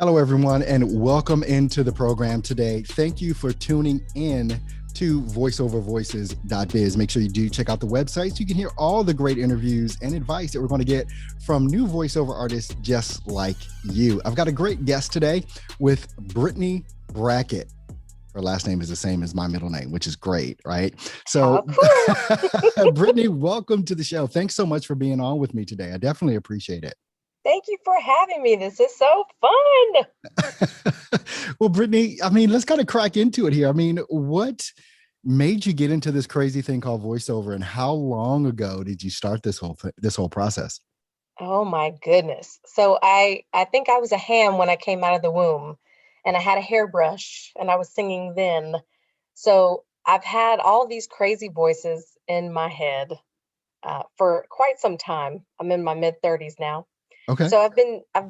Hello, everyone, and welcome into the program today. Thank you for tuning in to voiceovervoices.biz. Make sure you do check out the website so you can hear all the great interviews and advice that we're going to get from new voiceover artists just like you. I've got a great guest today with Brittney Brackett. Her last name is the same as my middle name, which is great, right? So, Cool. Brittney, welcome to the show. Thanks so much for being on with me today. I definitely appreciate it. Thank you for having me. This is so fun. Well, Brittney, let's kind of crack into it here. What made you get into this crazy thing called voiceover, and how long ago did you start this whole process? Oh my goodness. So I think I was a ham when I came out of the womb, and I had a hairbrush and I was singing then. So I've had all these crazy voices in my head for quite some time. I'm in my mid 30s now. Okay. So I've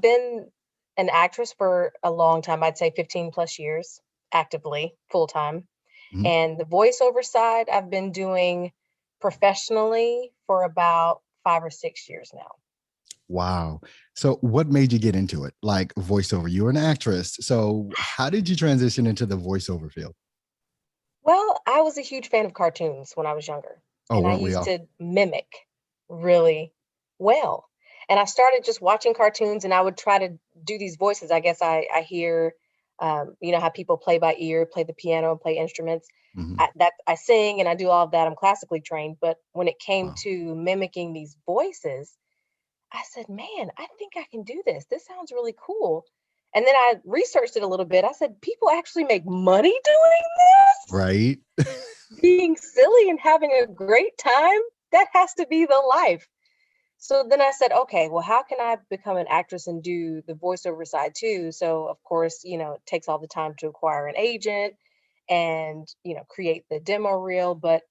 been an actress for a long time. I'd say 15 plus years actively, full time. Mhm. And the voiceover side, I've been doing professionally for about 5 or 6 years now. Wow. So, what made you get into it? Like voiceover, you were an actress. So, how did you transition into the voiceover field? Well, I was a huge fan of cartoons when I was younger, Oh, and I weren't we used all? to mimic really well. And I started just watching cartoons, and I would try to do these voices. I guess I hear, you know, how people play by ear, play the piano, and play instruments. Mhm. I sing and I do all of that. I'm classically trained, but when it came Wow. to mimicking these voices, I said, man, I think I can do this. This sounds really cool. And then I researched it a little bit. I said, people actually make money doing this? Right. Being silly and having a great time? That has to be the life. So then I said, okay, well, how can I become an actress and do the voiceover side too? So, of course, you know, it takes all the time to acquire an agent and, you know, create the demo reel. But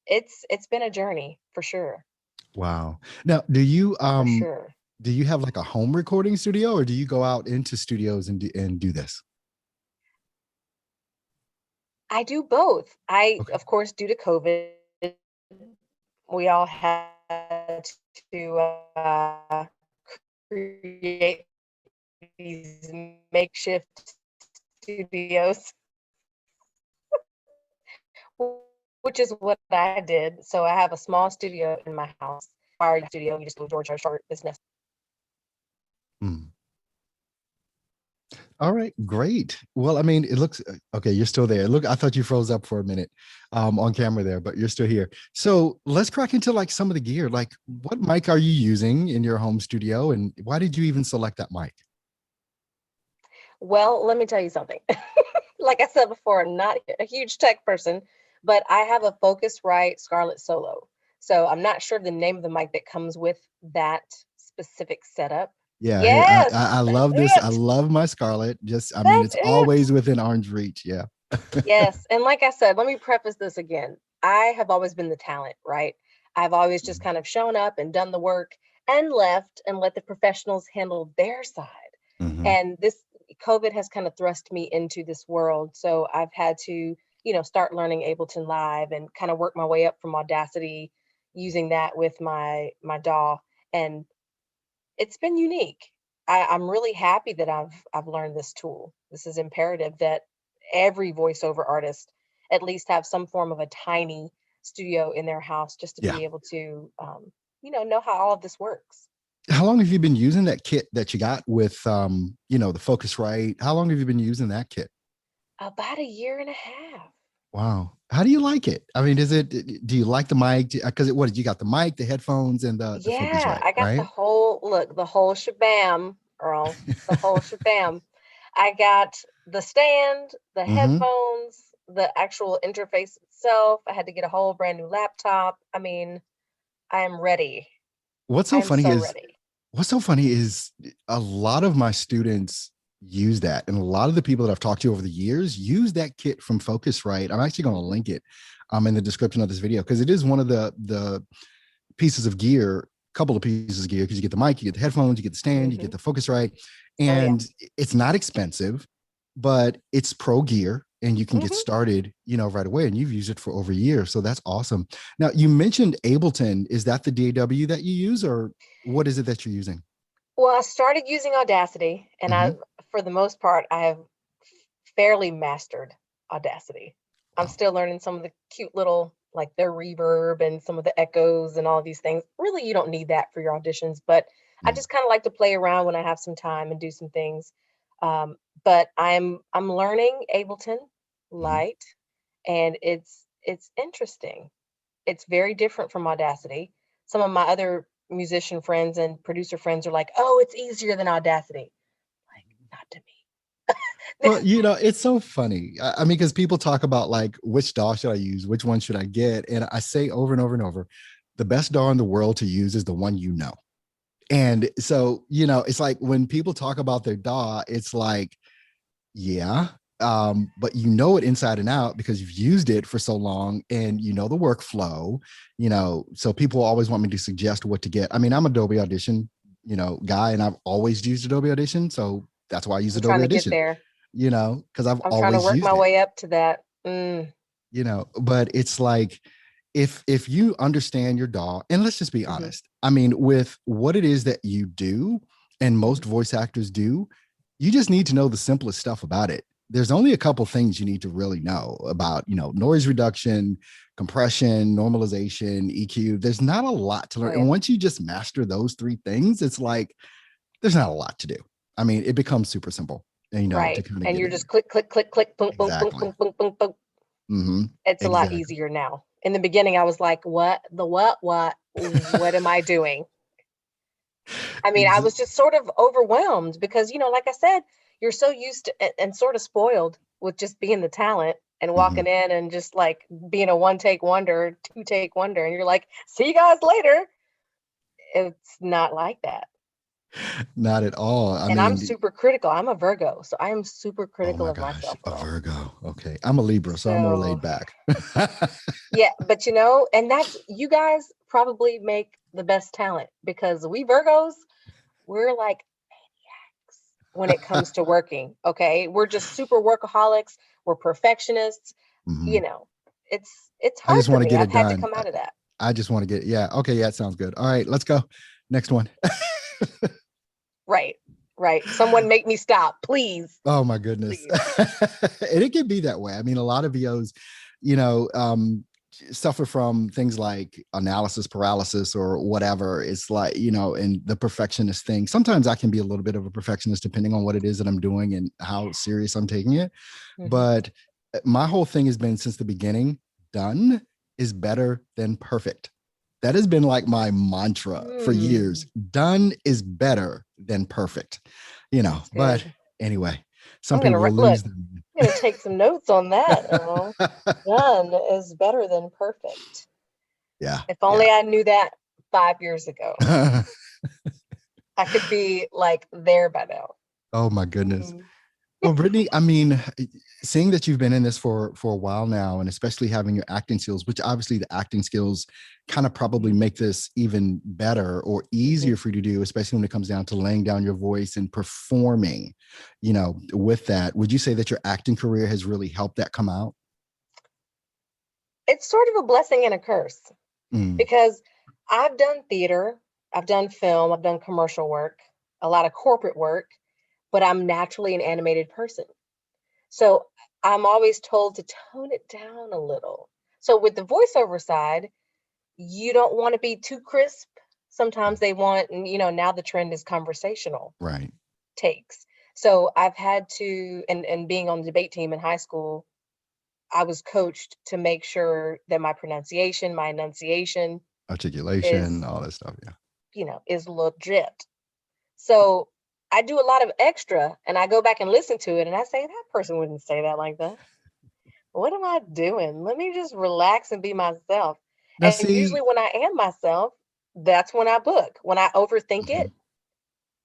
it's been a journey for sure. Wow. Now, do you For sure. have like a home recording studio, or do you go out into studios and do this? I do both. I, Okay. of course, due to COVID, we all had to create these makeshift studios, which is what I did. So I have a small studio in my house. Our studio, you just go Georgia short business. Mm. All right, great. Well, it looks okay. You're still there. Look, I thought you froze up for a minute on camera there, but you're still here. So let's crack into like some of the gear. Like, what mic are you using in your home studio, and why did you even select that mic? Well, let me tell you something. Like I said before, I'm not a huge tech person, but I have a Focusrite Scarlett Solo. So I'm not sure the name of the mic that comes with that specific setup. Yeah, here Yes, I that's love this. I it. love my Scarlett. That's It's it. always within arm's reach. Yeah. Yes. And like I said, let me preface this again. I have always been the talent, right? I've always just kind of shown up and done the work and left and let the professionals handle their side. Hmm. And this COVID has kind of thrust me into this world. So I've had to, you know, start learning Ableton Live and kind of work my way up from Audacity using that with my DAW. And it's been unique. I'm really happy that I've learned this tool. This is imperative that every voiceover artist at least have some form of a tiny studio in their house just to Yeah. be able to, know how all of this works. How long have you been using that kit that you got with the Focusrite? How long have you been using that kit? About a year and a half. Wow. How do you like it? Do you like the mic? Because what did you got, the mic, the headphones, and the Yeah, Focusrite, I got the right? whole look, the whole shabam, Earl, the whole shabam. I got the stand, the Hmm. headphones, the actual interface itself. I had to get a whole brand new laptop. I mean, I am ready. What's I so am funny so is ready. what's so funny is a lot of my students use that, and a lot of the people that I've talked to over the years use that kit from Focusrite. I'm actually going to Mhm. link it in the description of this video because it is one of the pieces of gear, couple of pieces of gear, because you get the mic, you get the headphones, you get the stand, you get Mhm. the Focusrite, Oh yeah. and it's not expensive, but it's pro gear and you can get Mhm. started, right away. And you've used it for over a year. So that's awesome. Now you mentioned Ableton. Is that the DAW that you use, or what is it that you're using? Well, I started using Audacity, and Hmm. for the most part, I have fairly mastered Audacity. I'm Wow. still learning some of the cute little, like their reverb and some of the echoes and all these things. Really, you don't need that for your auditions, but I Mm, just kind of like to play around when I have some time and do some things. But I'm learning Ableton mhm. Light, and it's interesting. It's very different from Audacity. Some of my other musician friends and producer friends are like, "Oh, it's easier than Audacity." Like, not to me. Well, it's so funny. I mean, because people talk about like which DAW should I use, which one should I get, and I say over and over and over, the best DAW in the world to use is the one you know. And so, it's like when people talk about their DAW, it's like, yeah, but you know it inside and out because you've used it for so long and you know the workflow, so people always want me to suggest what to get. I mean, I'm Adobe Audition, guy, and I've always used Adobe Audition. So that's why I use I'm trying Adobe to get Audition, there. because I've I'm trying to always work my used it, way up to that. Mm, but it's like if you understand your DAW, and let's just be mhm, honest, I mean, with what it is that you do, and mhm. most voice actors do, you just need to know the simplest stuff about it. There's only a couple things you need to really know about, noise reduction, compression, normalization, EQ. There's not a lot to Oh learn. yeah, And once you just master those three things, it's like there's not a lot to do. I mean, it becomes super simple, to right. kind of And get you're in just there. click, click, click, click, boom, boom, boom, Exactly. boom, boom, boom, boom. Hmm. It's a lot Exactly. easier now. In the beginning, I was like, what? The what? What? What am I doing? I mean, I was just sort of overwhelmed because, like I said, you're so used to and sort of spoiled with just being the talent and Mhm. walking in and just like being a one take wonder, two take wonder. And you're like, see you guys later. It's not like that. Not at all. I And I'm mean, super critical. I'm a Virgo, so I am super oh critical my of gosh, myself, a Earl. Virgo. Okay. I'm a Libra, so I'm more So laid back. yeah, but and that's you guys probably make the best talent because we Virgos, we're like when it comes to working. Okay. We're just super workaholics. We're perfectionists. You Mhm. know, it's I hard just for want to me. get I've it had to done. come out of that. I just want to get, yeah. Okay. Yeah, it sounds good. All right, let's go. Next one. Right. Right. Someone make me stop, please. Oh my goodness. Please. And it can be that way. I mean, a lot of VOs, you know, um, suffer from things like analysis paralysis or whatever. It's like, and the perfectionist thing. Sometimes I can be a little bit of a perfectionist depending on what it is that I'm doing and how serious I'm taking it. Hmm. But my whole thing has been since the beginning, done is better than perfect. That has been like my mantra for years. Hmm. Done is better than perfect, That's but good. anyway, some I'm people gonna will look. lose them. I'm gonna take some notes on that, Earl. Done is better than perfect. Yeah. If Yeah. only I knew that 5 years ago. I could be like there by now. Oh my goodness. Mm, Well, Brittney, I mean, seeing that you've been in this for a while now, and especially having your acting skills, which obviously the acting skills kind of probably mhm, make this even better or mhm. easier for you to do, especially when it comes down to laying down your voice and performing, with that. Would you say that your acting career has really helped that come out? It's sort of a blessing and a curse Mm, because I've done theater, I've done film, I've done commercial work, a lot of corporate work, but I'm naturally an animated person. So I'm always told to tone it down a little. So with the voiceover side, you don't want to be too crisp. Sometimes they want, and now the trend is conversational right. takes. So I've had to, and being on the debate team in high school, I was coached to make sure that my pronunciation, my enunciation Articulation, is, all that stuff. Yeah. is legit. So I do a lot of extra and I go back and listen to it and I say, that person wouldn't say that like that. What am I doing? Let me just relax and be myself. Now, And usually see, when I am myself, that's when I book. When I overthink it, mhm.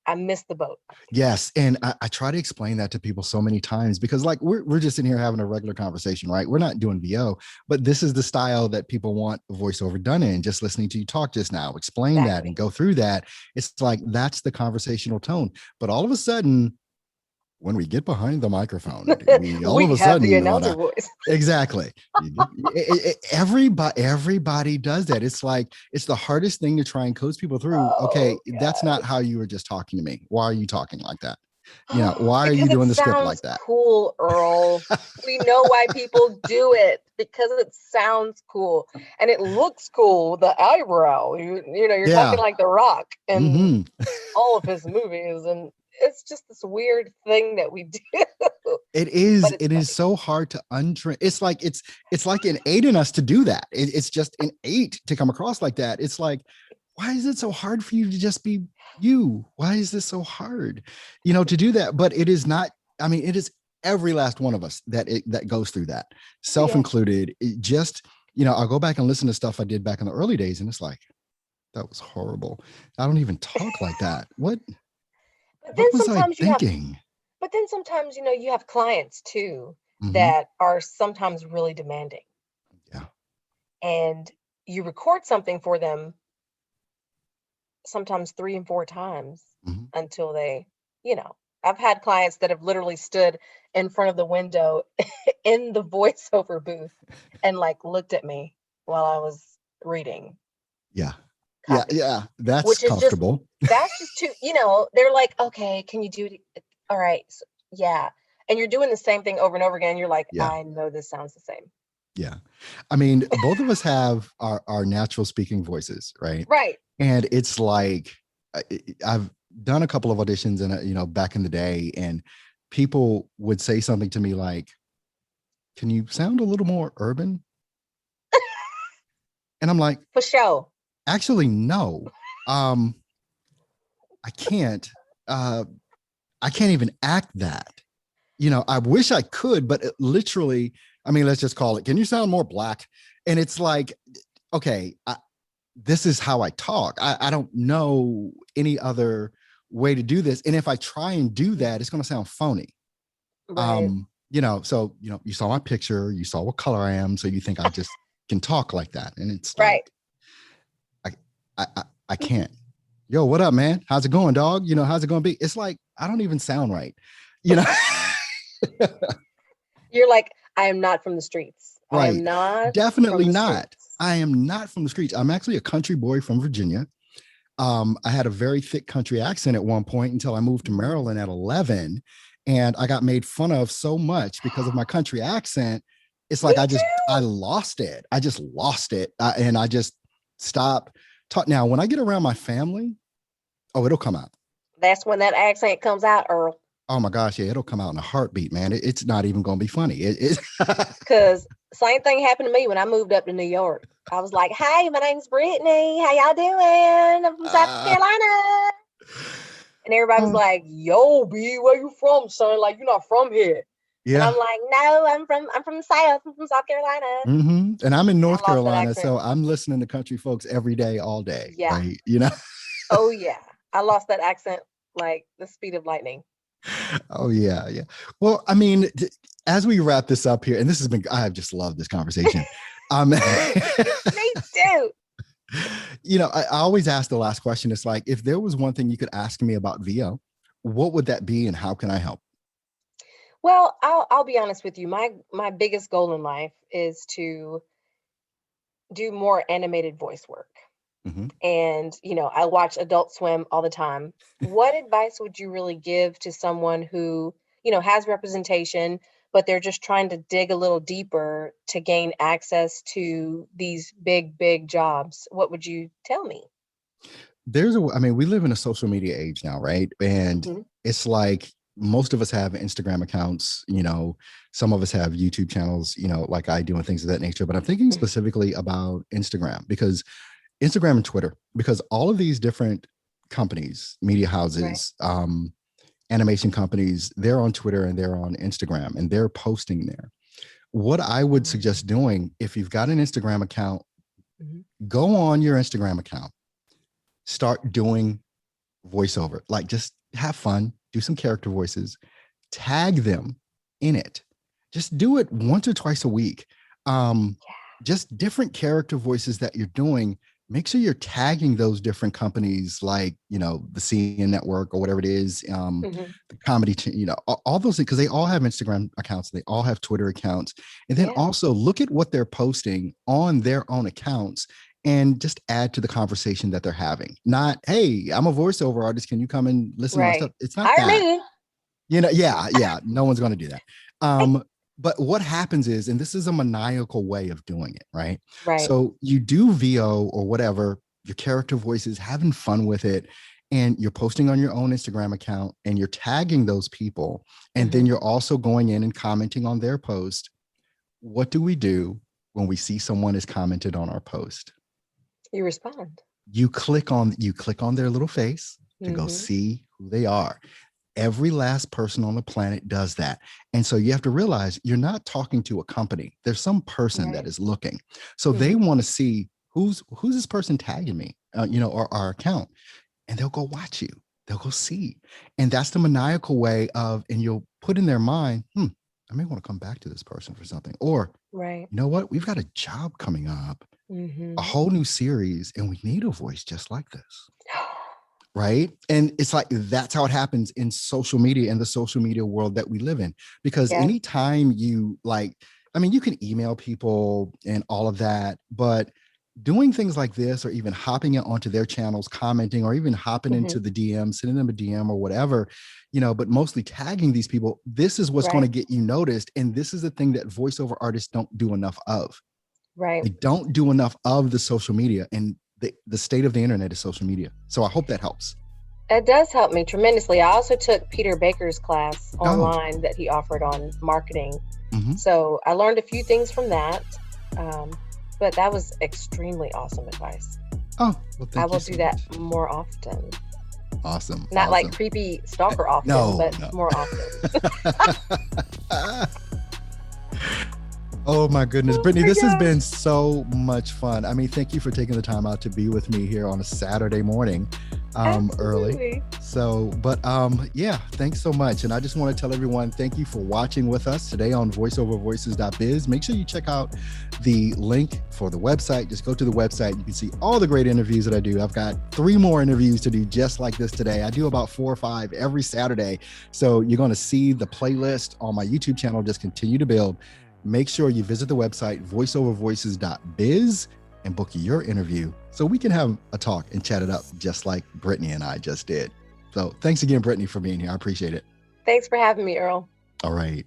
I miss the boat. Yes. And I try to explain that to people so many times because like we're just in here having a regular conversation, right? We're not doing VO, but this is the style that people want voiceover done in. Just listening to you talk just now, explain that and Exactly. go through that. It's like that's the conversational tone. But all of a sudden, when we get behind the microphone, we all of We a have the sudden announcer wanna voice. exactly. Everybody does that. It's like it's the hardest thing to try and coach people through. Okay, Oh that's God. not how you were just talking to me. Why are you talking like that? Why are you Because it doing the script like sounds that? cool, Earl. We know why people do it because it sounds cool and it looks cool. The eyebrow, you're talking Yeah. like The Rock and Hmm. all of his movies, and it's just this weird thing that we do, It is. but it's It is funny. so hard to untrain. It's like innate in us to do that. It's just innate to come across like that. It's like, why is it so hard for you to just be you? Why is this so hard, to do that? But it is not. I mean, it is every last one of us that goes through that, Oh self yeah. included. It just, I'll go back and listen to stuff I did back in the early days, and it's like that was horrible. I don't even talk like that. What? But What then was I sometimes you have, thinking? but then sometimes you have clients too Hmm. that are sometimes really demanding, Yeah. and you record something for them sometimes 3 and 4 times Hmm. until they, you know I've had clients that have literally stood in front of the window in the voiceover booth and, like, looked at me while I was reading Yeah. Yeah. copy, Yeah. That's which is just comfortable. that's just too they're like, "Okay, can you do it all right, yeah," and you're doing the same thing over and over again, you're like, Yeah. "I know this sounds the same." Yeah. I mean, both of us have our natural speaking voices, right? Right. And it's like I've done a couple of auditions and back in the day, and people would say something to me like, "Can you sound a little more urban?" And I'm like, For sure. "Actually, no. Um, I can't. Uh, I can't even act that. I wish I could, but literally, I mean, let's just call it. Can you sound more black?" And it's like, okay, this is how I talk. I don't know any other way to do this. And if I try and do that, it's going to sound phony. Right. So, you saw my picture, you saw what color I am. So you think I just can talk like that. And it's Right. like, I, I can't. Yo, what up, man? How's it going, dog? How's it going to be? It's like, I don't even sound right, you know? You're like, "I am not from the streets. I am Right. not from Definitely the not. streets." I am not from the streets. I'm actually a country boy from Virginia. I had a very thick country accent at one point until I moved to Mm. Maryland at 11. And I got made fun of so much because of my country accent. It's Me like I too. lost it. I just lost it. And I just stopped. Now, when I get around my family, oh, it'll come out. That's when that accent comes out, Earl. Oh my gosh, yeah, it'll come out in a heartbeat, man. It's not even going to be funny. Cause same thing happened to me when I moved up to New York. I was like, "Hey, my name's Brittney. How y'all doing? I'm from South uh, Carolina." And everybody was uh, like, "Yo, B, where you from, son? Like, you're not from here." And yeah. I'm like, "No, I'm from the South. I'm from South Carolina." And I'm in I North lost that Carolina, accent. so I'm listening to country folks every day, all day, Yeah. right? Oh yeah. I lost that accent like the speed of lightning. Oh yeah, yeah. Well, I mean, as we wrap this up here, and this has been, I have just loved this conversation. Um, Me too. I always ask the last question. It's like, if there was one thing you could ask me about VO, what would that be, and how can I help? Well, I'll be honest with you. My biggest goal in life is to do more animated voice work. Mhm. And, I watch Adult Swim all the time. What advice would you really give to someone who, has representation, but they're just trying to dig a little deeper to gain access to these big, big jobs? What would you tell me? I mean, we live in a social media age now, right? And Mhm. it's like most of us have Instagram accounts, some of us have YouTube channels, like I do and things of that nature. But I'm thinking Mhm. specifically about Instagram because Instagram and Twitter, because all of these different companies, media Right. houses, animation companies, they're on Twitter and they're on Instagram and they're posting there. What I would Mm. suggest doing, if you've got an Instagram account, Mhm. go on your Instagram account, start doing voiceover, like just have fun, do some character voices, tag them in it. Just do it once or twice a week. Um, Yeah. just different character voices that you're doing. make sure you're tagging those different companies, like, the CNN network or whatever it is, Hmm. the comedy, all those things, because they all have Instagram accounts, they all have Twitter accounts. And then Yeah. also look at what they're posting on their own accounts and just add to the conversation that they're having. Not, hey, I'm a voiceover artist, can you come and listen to my stuff? Right. It's not Hire that. me. Yeah, no one's going to do that. But what happens is, and this is a maniacal way of doing it, right? Right. So you do VO or whatever, your character voices, having fun with it, and you're posting on your own Instagram account and you're tagging those people. And then Hmm. you're also going in and commenting on their post. What do we do when we see someone has commented on our post? You respond. You click on their little face to go Hmm. see who they are. Every last person on the planet does that. And so you have to realize you're not talking to a company. There's some person that Right. is looking. So they Hmm. want to see who's this person tagging me, or our account, and they'll go watch you. They'll go see. And that's the maniacal way of, and you'll put in their mind, I may want to come back to this person for something. Or, Right. you know what? We've got a job coming up, a Hmm. whole new series, and we need a voice just like this. Right. And it's like, that's how it happens in social media, in the social media world that we live in. Because Yeah. anytime you you can email people and all of that, but doing things like this, or even hopping it onto their channels, commenting, or even hopping Hmm. into the DM, sending them a DM or whatever, but mostly tagging these people, this is what's going to Right. get you noticed. And this is the thing that voiceover artists don't do enough of. Right. They don't do enough of the social media, and the state of the internet is social media. So I hope that helps. It does help me tremendously. I also took Peter Baker's class Oh, online that he offered on marketing. mhm. So I learned a few things from that. Um, but that was extremely awesome advice. Oh, well, I thank you will so do that much. more often. Awesome, Not like awesome. creepy stalker often, No, but no. more often. Oh my goodness, Oh Brittney, my this has gosh. been so much fun. I mean, thank you for taking the time out to be with me here on a Saturday morning, early. Absolutely. So, but yeah, thanks so much. And I just want to tell everyone, thank you for watching with us today on voiceovervoices.biz. Make sure you check out the link for the website. Just go to the website. You can see all the great interviews that I do. I've got 3 more interviews to do just like this today. I do about 4 or 5 every Saturday. So you're going to see the playlist on my YouTube channel just continue to build. Make sure you visit the website voiceovervoices.biz and book your interview so we can have a talk and chat it up just like Brittney and I just did. So thanks again, Brittney, for being here. I appreciate it. Thanks for having me, Earl. All right.